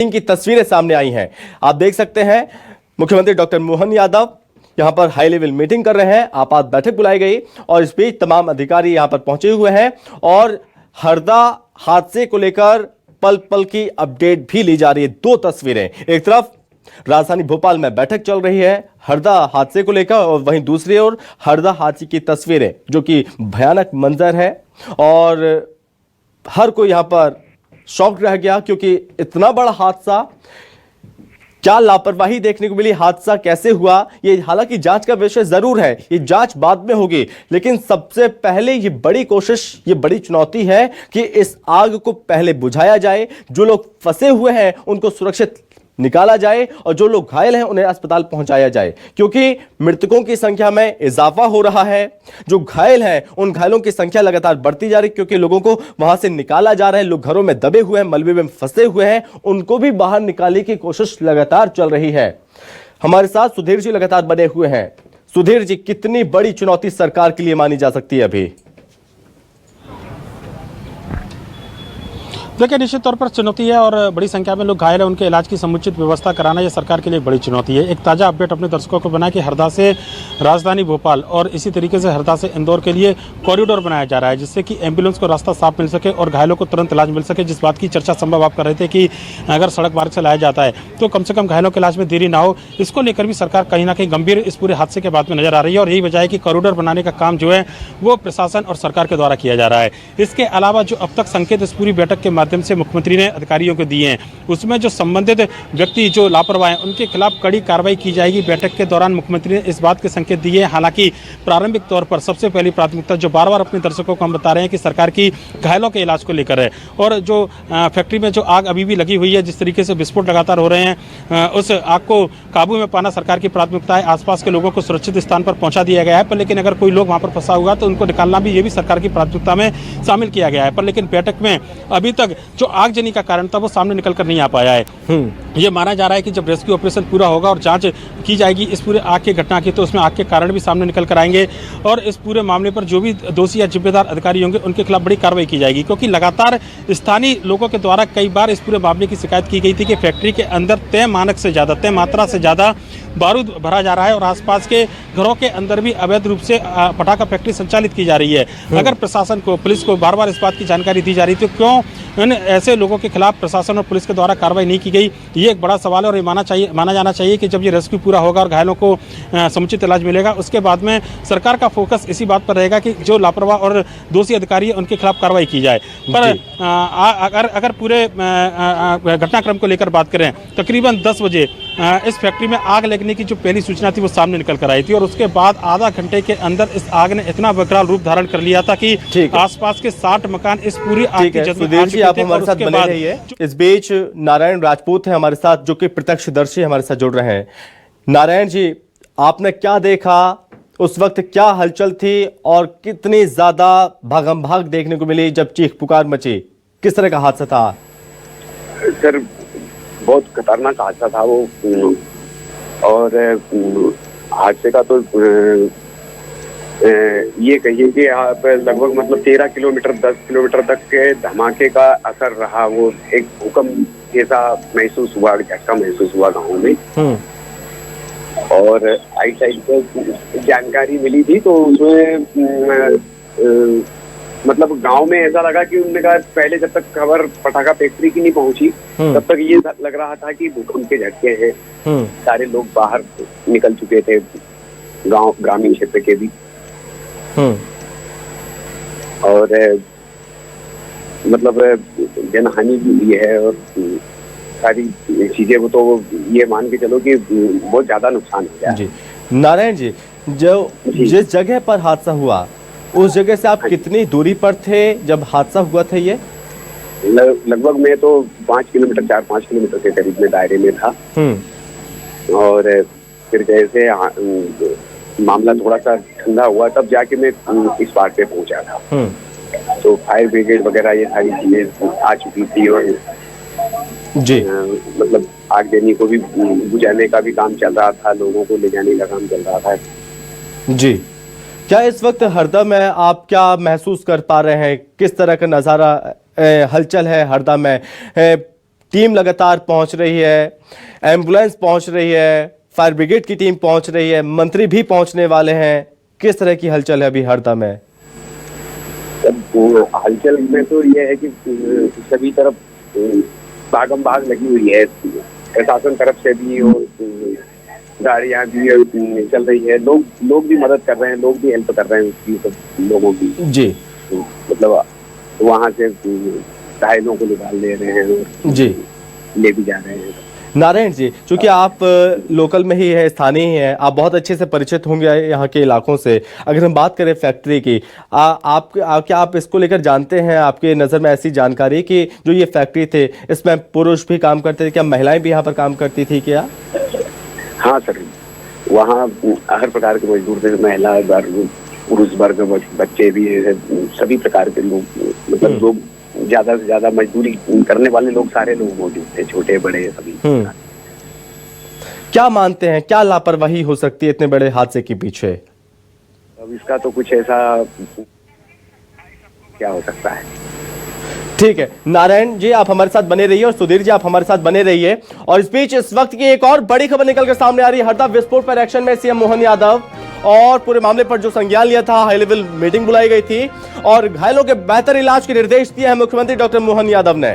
की तस्वीरें सामने आई हैं। आप देख सकते हैं मुख्यमंत्री डॉक्टर मोहन यादव यहां पर हाई लेवल मीटिंग कर रहे हैं, आपात बैठक बुलाई गई और इस बीच तमाम अधिकारी यहां पर पहुंचे हुए हैं और हरदा हादसे को लेकर पल पल की अपडेट भी ली जा रही है। दो तस्वीरें, एक तरफ राजधानी भोपाल में बैठक चल रही है हरदा हादसे को लेकर और वहीं दूसरी ओर हरदा हादसे की तस्वीरें जो कि भयानक मंजर है और हर कोई यहां पर शॉक रह गया क्योंकि इतना बड़ा हादसा, क्या लापरवाही देखने को मिली, हादसा कैसे हुआ, ये हालांकि जांच का विषय जरूर है, ये जांच बाद में होगी, लेकिन सबसे पहले ये बड़ी कोशिश, ये बड़ी चुनौती है कि इस आग को पहले बुझाया जाए, जो लोग फंसे हुए हैं उनको सुरक्षित निकाला जाए और जो लोग घायल हैं उन्हें अस्पताल पहुंचाया जाए, क्योंकि मृतकों की संख्या में इजाफा हो रहा है। जो घायल हैं उन घायलों की संख्या लगातार बढ़ती जा रही, क्योंकि लोगों को वहां से निकाला जा रहा है, लोग घरों में दबे हुए हैं, मलबे में फंसे हुए हैं, उनको भी बाहर निकालने की कोशिश लगातार चल रही है। हमारे साथ सुधीर जी लगातार बने हुए हैं। सुधीर जी, कितनी बड़ी चुनौती सरकार के लिए मानी जा सकती है अभी? देखिए, निश्चित तौर पर चुनौती है और बड़ी संख्या में लोग घायल हैं, उनके इलाज की समुचित व्यवस्था कराना ये सरकार के लिए एक बड़ी चुनौती है। एक ताज़ा अपडेट अपने दर्शकों को बना कि हरदा से राजधानी भोपाल और इसी तरीके से हरदा से इंदौर के लिए कॉरिडोर बनाया जा रहा है, जिससे कि एम्बुलेंस को रास्ता साफ मिल सके और घायलों को तुरंत इलाज मिल सके। जिस बात की चर्चा संभव आप कर रहे थे कि अगर सड़क मार्ग से लाया जाता है तो कम से कम घायलों के इलाज में देरी ना हो, इसको लेकर भी सरकार कहीं ना कहीं गंभीर इस पूरे हादसे के बाद में नजर आ रही है और यही वजह है कि कॉरिडोर बनाने का काम जो है वो प्रशासन और सरकार के द्वारा किया जा रहा है। इसके अलावा जो अब तक संकेत इस पूरी बैठक के माध्यम से मुख्यमंत्री ने अधिकारियों को दिए हैं, उसमें जो संबंधित व्यक्ति जो लापरवाह हैं उनके खिलाफ कड़ी कार्रवाई की जाएगी। बैठक के दौरान मुख्यमंत्री ने इस बात के संकेत दिए हैं। हालांकि प्रारंभिक तौर पर सबसे पहली प्राथमिकता जो बार बार अपने दर्शकों को हम बता रहे हैं कि सरकार की घायलों के इलाज को लेकर है और जो फैक्ट्री में जो आग अभी भी लगी हुई है, जिस तरीके से विस्फोट लगातार हो रहे हैं, उस आग को काबू में पाना सरकार की प्राथमिकता है। आसपास के लोगों को सुरक्षित स्थान पर पहुंचा दिया गया है, पर लेकिन अगर कोई लोग वहां पर फंसा हुआ तो उनको निकालना भी, ये भी सरकार की प्राथमिकता में शामिल किया गया है। पर लेकिन बैठक में अभी तक जो आगजनी का कारण था वो सामने निकल कर नहीं आ पाया है। ये माना जा रहा है कि जब रेस्क्यू ऑपरेशन पूरा होगा और जांच की जाएगी इस पूरे आग की घटना की, तो उसमें आग के कारण भी सामने निकल कर आएंगे और इस पूरे मामले पर जो भी दोषी या जिम्मेदार अधिकारी होंगे उनके खिलाफ बड़ी कार्रवाई की जाएगी। क्योंकि लगातार स्थानीय लोगों के द्वारा कई बार इस पूरे मामले की शिकायत की गई थी कि फैक्ट्री के अंदर तय मानक से ज़्यादा, तय मात्रा से ज़्यादा बारूद भरा जा रहा है और आसपास के घरों के अंदर भी अवैध रूप से पटाखा फैक्ट्री संचालित की जा रही है। अगर प्रशासन को, पुलिस को बार बार इस बात की जानकारी दी जा रही थी, तो क्यों ऐसे लोगों के खिलाफ प्रशासन और पुलिस के द्वारा कार्रवाई नहीं की गई, ये एक बड़ा सवाल है। और ये माना जाना चाहिए कि जब ये रेस्क्यू पूरा होगा और घायलों को समुचित इलाज मिलेगा, उसके बाद में सरकार का फोकस इसी बात पर रहेगा कि जो लापरवाह और दोषी अधिकारी है उनके खिलाफ कार्रवाई की जाए। पर अगर पूरे घटनाक्रम को लेकर बात करें, तकरीबन 10 बजे इस फैक्ट्री में आग लगने की जो पहली सूचना थी वो सामने निकल कर आई थी और उसके बाद आधा घंटे के अंदर इस आग ने इतना विकराल रूप धारण कर लिया था कि आसपास के 60 मकान इस पूरी आग की सुधीर जी, आप हमारे साथ बने रहिए। इस बीच नारायण राजपूत है हमारे साथ, जो कि प्रत्यक्षदर्शी हमारे साथ जुड़ रहे हैं। नारायण जी, आपने क्या देखा उस वक्त, क्या हलचल थी और कितनी ज्यादा भागम भाग देखने को मिली जब चीख पुकार मची? किस तरह का हादसा था? सर, बहुत खतरनाक हादसा था वो और हादसे का तो ये कहिए कि आप लगभग मतलब 13 किलोमीटर 10 किलोमीटर तक के धमाके का असर रहा। वो एक भूकंप जैसा महसूस हुआ, झटका महसूस हुआ गाँव में। और आई साइड पे जानकारी मिली थी तो उसमें मतलब गांव में ऐसा लगा कि उन्होंने कहा, पहले जब तक खबर पटाखा फैक्ट्री की नहीं पहुंची तब तक ये लग रहा था कि भूकंप के झटके हैं। सारे लोग बाहर निकल चुके थे, गांव ग्रामीण क्षेत्र के भी। और मतलब जनहानि भी हुई है और सारी चीजें, वो तो ये मान के चलो कि बहुत ज्यादा नुकसान हो गया। नारायण जी, जो जिस जगह पर हादसा हुआ उस जगह से आप कितनी दूरी पर थे जब हादसा हुआ था? ये लगभग मैं तो 4-5 किलोमीटर के करीब में दायरे में था। और फिर जैसे मामला थोड़ा सा ठंडा हुआ तब जाके मैं इस बात पे पहुंचा था। तो फायर ब्रिगेड वगैरह ये सारी चीजें आ चुकी थी और जी मतलब आगजनी को भी बुझाने का भी काम चल रहा था, लोगों को ले जाने का काम चल रहा था। जी, क्या इस वक्त हरदा में आप क्या महसूस कर पा रहे हैं? किस तरह का नज़ारा हलचल है हरदा में? टीम लगातार पहुंच रही है, एम्बुलेंस पहुंच रही है, फायर ब्रिगेड की टीम पहुंच रही है, मंत्री भी पहुंचने वाले हैं। किस तरह की हलचल है अभी हरदा में? हलचल में तो ये है कि सभी तरफ भागम भाग लगी हुई है, प्रशासन तरफ से भी और गाड़ियां भी चल रही है, लोग भी मदद कर रहे हैं, लोग भी हेल्प कर रहे हैं उसकी, सब लोगों की जी, मतलब वहां से घायलों को निकाल ले रहे हैं जी, ले भी जा रहे हैं। नारायण जी, चूंकि आप लोकल में ही है, स्थानीय ही हैं, आप बहुत अच्छे से परिचित होंगे यहाँ के इलाकों से। अगर हम बात करें फैक्ट्री की, क्या आप इसको लेकर जानते हैं? आपके नज़र में ऐसी जानकारी कि जो ये फैक्ट्री थे इसमें पुरुष भी काम करते थे, क्या महिलाएं भी यहाँ पर काम करती थी क्या? हाँ सर, वहाँ हर प्रकार के मजदूर थे, महिला वर्ग, पुरुष वर्ग, बच्चे भी, सभी प्रकार के लोग, मतलब लोग ज्यादा से ज्यादा मजदूरी करने वाले लोग, सारे लोग मौजूद थे, छोटे बड़े सभी। क्या मानते हैं, क्या लापरवाही हो सकती है इतने बड़े हादसे के पीछे? अब इसका तो कुछ ऐसा क्या हो सकता है। ठीक है, नारायण जी आप हमारे साथ बने रहिए और सुधीर जी आप हमारे साथ बने रहिए। और इस बीच इस वक्त की एक और बड़ी खबर निकलकर सामने आ रही है। हरदा विस्फोट पर एक्शन में सीएम मोहन यादव और पूरे मामले पर जो संज्ञान लिया था, हाई लेवल मीटिंग बुलाई गई थी और घायलों के बेहतर इलाज के निर्देश दिए हैं मुख्यमंत्री डॉक्टर मोहन यादव ने।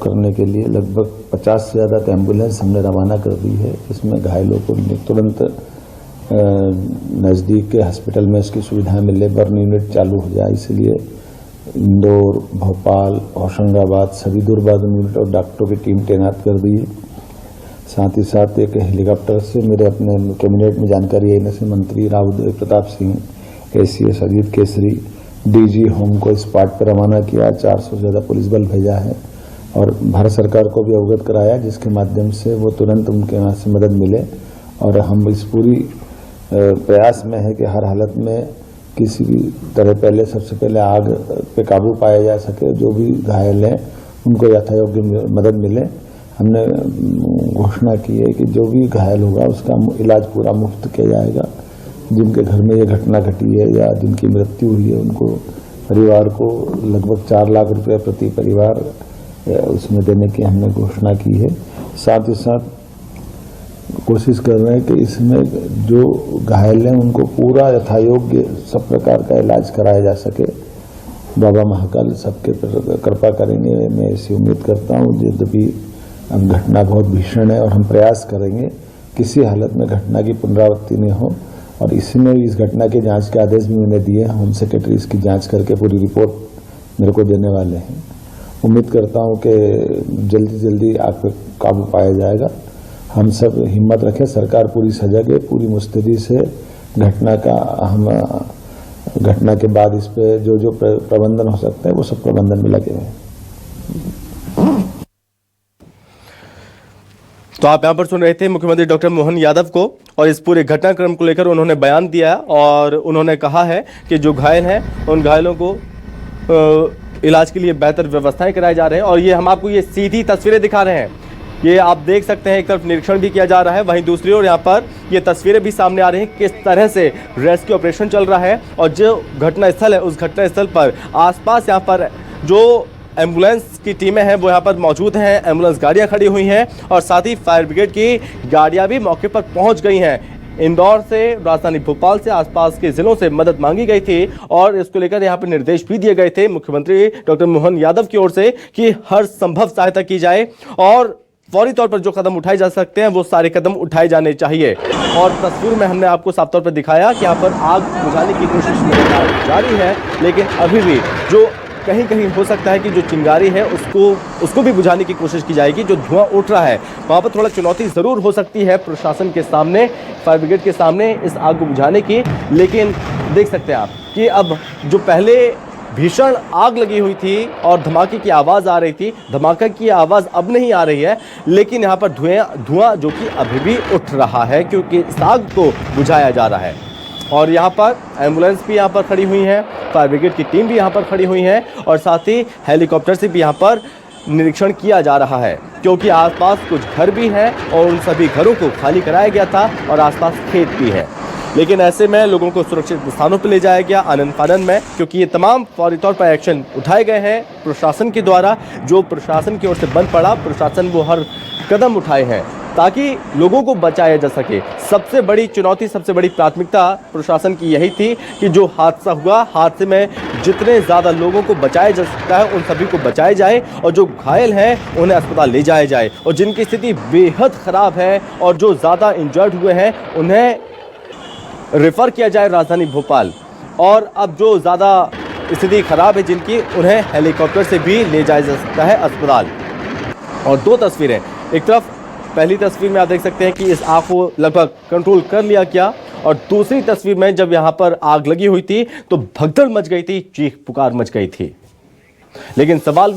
करने के लिए लगभग 50 से ज्यादा एम्बुलेंस हमने रवाना कर दी है। इसमें घायलों को तुरंत नज़दीक के हॉस्पिटल में इसकी सुविधाएं मिले, बर्न यूनिट चालू हो जाए, इसलिए इंदौर, भोपाल, होशंगाबाद सभी दूरबर्न यूनिट और डॉक्टरों की टीम तैनात कर दी है। साथ ही साथ एक हेलीकॉप्टर से मेरे अपने कैबिनेट में जानकारी आई से मंत्री Rao Pratap Singh, ACS Ajit Kesari, DG home को स्पॉट पर रवाना किया, 400 से ज़्यादा पुलिस बल भेजा है और भारत सरकार को भी अवगत कराया, जिसके माध्यम से वो तुरंत उनके यहाँ से मदद मिले। और हम इस पूरी प्रयास में है कि हर हालत में किसी भी तरह पहले सबसे पहले आग पे काबू पाया जा सके, जो भी घायल हैं उनको यथायोग्य मदद मिले। हमने घोषणा की है कि जो भी घायल होगा उसका इलाज पूरा मुफ्त किया जाएगा। जिनके घर में ये घटना घटी है या जिनकी मृत्यु हुई है उनको परिवार को लगभग 4 लाख रुपए प्रति परिवार उसमें देने की हमने घोषणा की है। साथ ही साथ कोशिश कर रहे हैं कि इसमें जो घायल हैं उनको पूरा यथायोग्य सब प्रकार का इलाज कराया जा सके। बाबा महाकाल सबके कृपा करेंगे, मैं ऐसी उम्मीद करता हूँ। यद्यपि घटना बहुत भीषण है और हम प्रयास करेंगे किसी हालत में घटना की पुनरावृत्ति नहीं हो और इसमें इस घटना के जांच के आदेश भी मैंने दिए हैं। होम सेक्रेटरी इसकी जांच करके पूरी रिपोर्ट मेरे को देने वाले हैं। उम्मीद करता हूं कि जल्दी जल्दी आग पर काबू पाया जाएगा। हम सब हिम्मत रखें, सरकार पूरी सजग है, पूरी मुस्तैदी से घटना के बाद इस पे जो प्रबंधन हो सकता है वो सब प्रबंधन में लगे हुए हैं। तो आप यहां पर सुन रहे थे मुख्यमंत्री डॉक्टर मोहन यादव को और इस पूरे घटनाक्रम को लेकर उन्होंने बयान दिया और उन्होंने कहा है कि जो घायल हैं उन घायलों को इलाज के लिए बेहतर व्यवस्थाएं कराई जा रहे हैं। और ये हम आपको ये सीधी तस्वीरें दिखा रहे हैं, ये आप देख सकते हैं। एक तरफ निरीक्षण भी किया जा रहा है, वहीं दूसरी ओर यहाँ पर ये तस्वीरें भी सामने आ रही हैं किस तरह से रेस्क्यू ऑपरेशन चल रहा है। और जो घटना स्थल है उस घटना स्थल पर आसपास यहाँ पर जो एम्बुलेंस की टीमें हैं वो यहाँ पर मौजूद हैं, एम्बुलेंस गाड़ियाँ खड़ी हुई हैं और साथ ही फायर ब्रिगेड की गाड़ियाँ भी मौके पर पहुँच गई हैं। इंदौर से, राजधानी भोपाल से, आसपास के जिलों से मदद मांगी गई थी और इसको लेकर यहाँ पर निर्देश भी दिए गए थे मुख्यमंत्री डॉक्टर मोहन यादव की ओर से कि हर संभव सहायता की जाए और फौरी तौर पर जो कदम उठाए जा सकते हैं वो सारे कदम उठाए जाने चाहिए। और तस्वीर में हमने आपको साफ तौर पर दिखाया कि यहाँ पर आग बुझाने की कोशिश जारी है, लेकिन अभी भी जो कहीं कहीं हो सकता है कि जो चिंगारी है उसको भी बुझाने की कोशिश की जाएगी। जो धुआं उठ रहा है वहाँ पर थोड़ा चुनौती ज़रूर हो सकती है प्रशासन के सामने, फायर ब्रिगेड के सामने इस आग को बुझाने की। लेकिन देख सकते हैं आप कि अब जो पहले भीषण आग लगी हुई थी और धमाके की आवाज़ आ रही थी, धमाके की आवाज़ अब नहीं आ रही है, लेकिन यहाँ पर धुआं जो कि अभी भी उठ रहा है क्योंकि इस आग को बुझाया जा रहा है। और यहाँ पर एम्बुलेंस भी यहाँ पर खड़ी हुई है, फायर ब्रिगेड की टीम भी यहाँ पर खड़ी हुई है और साथ ही हेलीकॉप्टर से भी यहाँ पर निरीक्षण किया जा रहा है क्योंकि आसपास कुछ घर भी हैं और उन सभी घरों को खाली कराया गया था और आसपास खेत भी है। लेकिन ऐसे में लोगों को सुरक्षित स्थानों पर ले जाया गया आनन फानन में, क्योंकि ये तमाम फौरी तौर पर एक्शन उठाए गए हैं प्रशासन के द्वारा। जो प्रशासन की ओर से बन पड़ा, प्रशासन वो हर कदम उठाए हैं ताकि लोगों को बचाया जा सके। सबसे बड़ी चुनौती, सबसे बड़ी प्राथमिकता प्रशासन की यही थी कि जो हादसा हुआ, हादसे में जितने ज़्यादा लोगों को बचाया जा सकता है उन सभी को बचाया जाए और जो घायल हैं उन्हें अस्पताल ले जाया जाए, और जिनकी स्थिति बेहद ख़राब है और जो ज़्यादा इंजर्ड हुए हैं उन्हें रेफ़र किया जाए राजधानी भोपाल, और अब जो ज़्यादा स्थिति ख़राब है जिनकी, उन्हें हेलीकॉप्टर से भी ले जाया जा सकता है अस्पताल। और दो तस्वीरें, एक तरफ पहली तस्वीर में आप देख सकते हैं कि इस आग को लगभग कंट्रोल कर लिया गया, और दूसरी तस्वीर में जब यहां पर आग लगी हुई थी तो भगदड़ मच गई थी, चीख पुकार मच गई थी। लेकिन सवाल